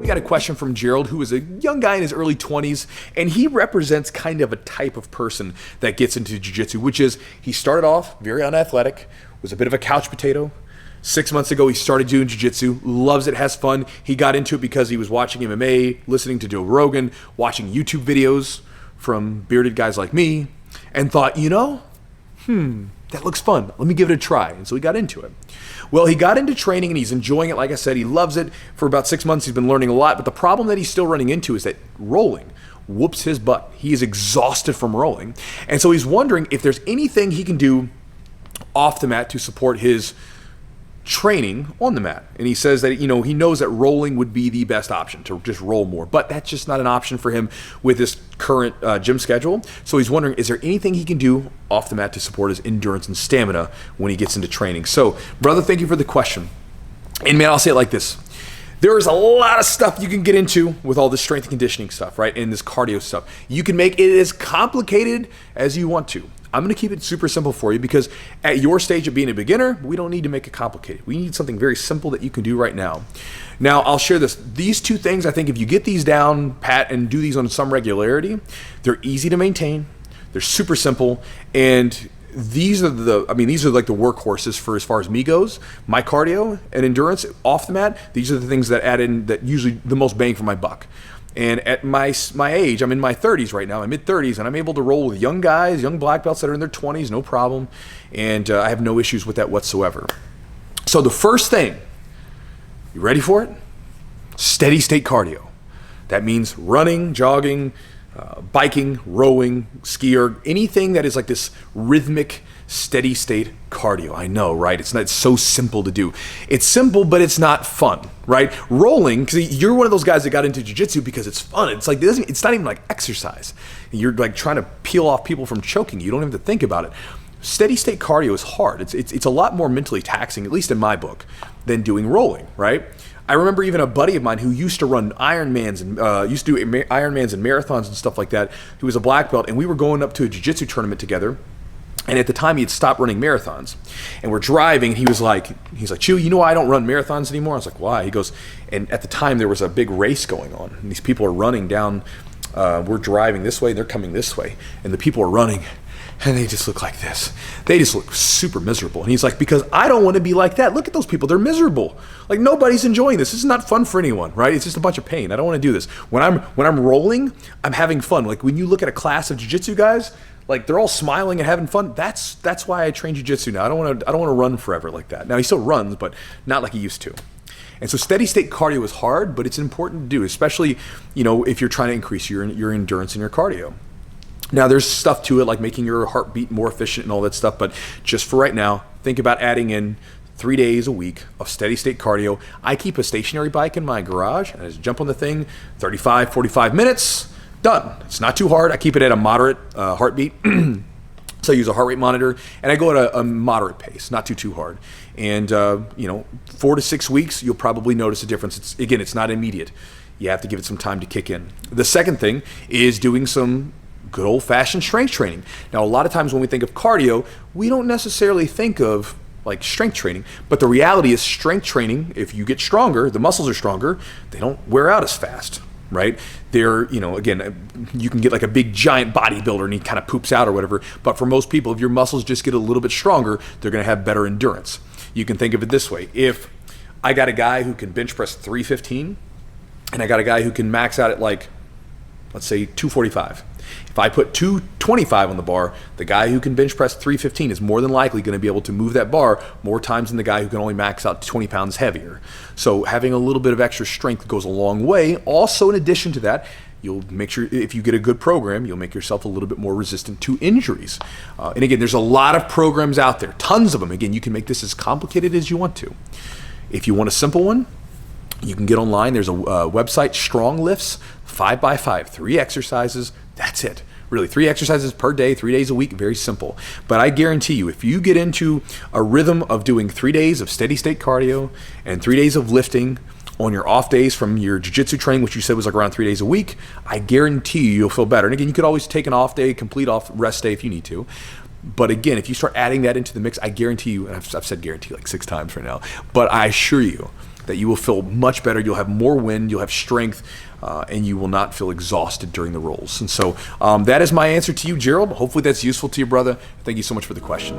We got a question from Gerald, who is a young guy in his early 20s, and he represents kind of a type of person that gets into jiu-jitsu, which is he started off very unathletic, was a bit of a couch potato. 6 months ago, he started doing jiu-jitsu, loves it, has fun. He got into it because he was watching MMA, listening to Joe Rogan, watching YouTube videos from bearded guys like me, and thought, that looks fun. Let me give it a try. And so he got into it. Well, he got into training and he's enjoying it. Like I said, he loves it. For about 6 months, he's been learning a lot. But the problem that he's still running into is that rolling whoops his butt. He is exhausted from rolling. And so he's wondering if there's anything he can do off the mat to support his training on the mat. And he says that, he knows that rolling would be the best option, to just roll more. But that's just not an option for him with his current gym schedule. So he's wondering, is there anything he can do off the mat to support his endurance and stamina when he gets into training? So, brother, thank you for the question. And man, I'll say it like this. There is a lot of stuff you can get into with all this strength and conditioning stuff, right? And this cardio stuff. You can make it as complicated as you want to. I'm going to keep it super simple for you because at your stage of being a beginner, we don't need to make it complicated. We need something very simple that you can do right now. Now, I'll share this. These two things, I think if you get these down, pat, and do these on some regularity, they're easy to maintain. They're super simple. And these are like the workhorses for as far as me goes. My cardio and endurance off the mat, these are the things that add in that usually the most bang for my buck. And at my age, I'm in my 30s right now, my mid-30s, and I'm able to roll with young guys, young black belts that are in their 20s, no problem. And I have no issues with that whatsoever. So the first thing, you ready for it? Steady state cardio. That means running, jogging, biking, rowing, skier, anything that is like this rhythmic, steady state cardio. I know, right? It's so simple to do. It's simple, but it's not fun, right? Rolling, because you're one of those guys that got into jiu-jitsu because it's fun. It's like, it's not even like exercise. You're like trying to peel off people from choking you. You don't even have to think about it. Steady state cardio is hard. It's a lot more mentally taxing, at least in my book, than doing rolling, right? I remember even a buddy of mine who used to run Ironmans and used to do Ironmans and marathons and stuff like that. He was a black belt, and we were going up to a jiu-jitsu tournament together. And at the time, he had stopped running marathons. And we're driving, and he's like, Chewy, I don't run marathons anymore? I was like, why? He goes, and at the time, there was a big race going on. And these people are running down, we're driving this way, and they're coming this way. And the people are running, and they just look like this. They just look super miserable. And he's like, because I don't want to be like that. Look at those people. They're miserable. Like, nobody's enjoying this. This is not fun for anyone, right? It's just a bunch of pain. I don't want to do this. When I'm rolling, I'm having fun. Like, when you look at a class of jiu-jitsu guys, like they're all smiling and having fun. That's why I train jiu-jitsu now. I don't want to run forever like that. Now he still runs, but not like he used to. And so steady state cardio is hard, but it's important to do, especially if you're trying to increase your endurance and your cardio. Now there's stuff to it like making your heartbeat more efficient and all that stuff, but just for right now, think about adding in 3 days a week of steady state cardio. I keep a stationary bike in my garage and I just jump on the thing, 35, 45 minutes. Done. It's not too hard. I keep it at a moderate heartbeat. So I use a heart rate monitor, and I go at a moderate pace, not too hard. And 4 to 6 weeks, you'll probably notice a difference. It's not immediate. You have to give it some time to kick in. The second thing is doing some good old-fashioned strength training. Now, a lot of times when we think of cardio, we don't necessarily think of like strength training, but the reality is strength training, if you get stronger, the muscles are stronger, they don't wear out as fast. Right? They're, again, you can get like a big giant bodybuilder and he kind of poops out or whatever. But for most people, if your muscles just get a little bit stronger, they're going to have better endurance. You can think of it this way. If I got a guy who can bench press 315 and I got a guy who can max out at like, let's say 245. If I put 225 on the bar, the guy who can bench press 315 is more than likely going to be able to move that bar more times than the guy who can only max out 20 pounds heavier. So having a little bit of extra strength goes a long way. Also, in addition to that, you'll make sure if you get a good program, you'll make yourself a little bit more resistant to injuries. And again, there's a lot of programs out there, tons of them. Again, you can make this as complicated as you want to. If you want a simple one, you can get online. There's a website, Strong Lifts, 5x5, 3 exercises. That's it. Really, 3 exercises per day, 3 days a week, very simple. But I guarantee you, if you get into a rhythm of doing 3 days of steady state cardio and 3 days of lifting on your off days from your jiu-jitsu training, which you said was like around 3 days a week, I guarantee you'll feel better. And again, you could always take an off day, complete off rest day if you need to. But again, if you start adding that into the mix, I guarantee you, and I've said guarantee like 6 times right now, but I assure you that you will feel much better. You'll have more wind, you'll have strength, and you will not feel exhausted during the rolls. And so that is my answer to you, Gerald. Hopefully that's useful to you, brother. Thank you so much for the question.